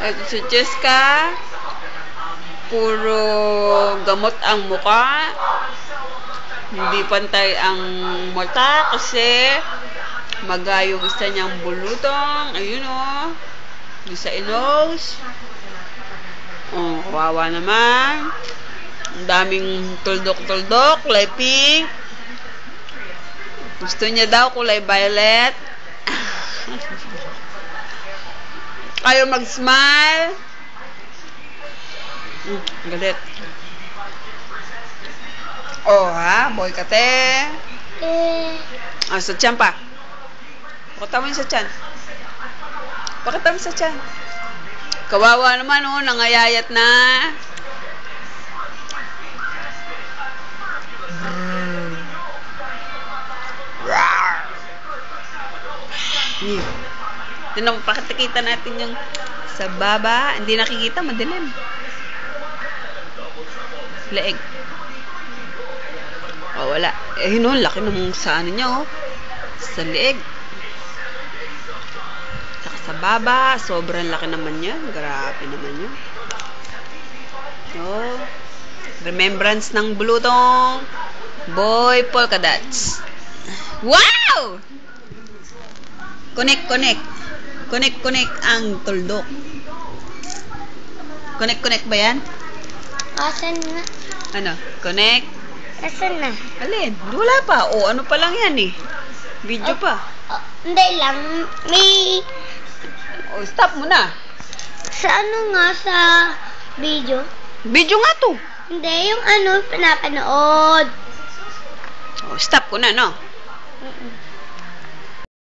Ito si Cheska. Puro gamot ang muka. Hindi pantay ang mata kasi magayo gusto niyang bulutong. Ayun o. Yung sa inos. Oh, kawawa naman. Ang daming tuldok-tuldok. Kulay pink. Gusto niya daw kulay violet. Kayo mag-smile. Galit. Oh, ha? Boy ka, te. Sa tiyan pa. Pakita mo yun sa tiyan. Pakita mo sa tiyan. Kawawa naman, oh. Nangayayat na. Tinong pakikita natin yung sa baba. Hindi nakikita, madilim. Leeg. Oh, wala. Eh, yun, laki ng sa ano niya, oh. Sa leeg. Saka sa baba, sobrang laki naman yan. Grabe naman yun. Oh. Remembrance ng bulutong. Boy polka dots. Wow! Connect. Connect ang tuldok. Connect ba yan? Asan na? Ano? Connect? Asan na? Alin? Wala pa. O, ano pa lang yan eh. Video pa. Hindi lang. May... O, stop mo na. Sa ano nga sa video? Video nga to. Hindi, yung ano, pinapanood. O, stop ko na, no?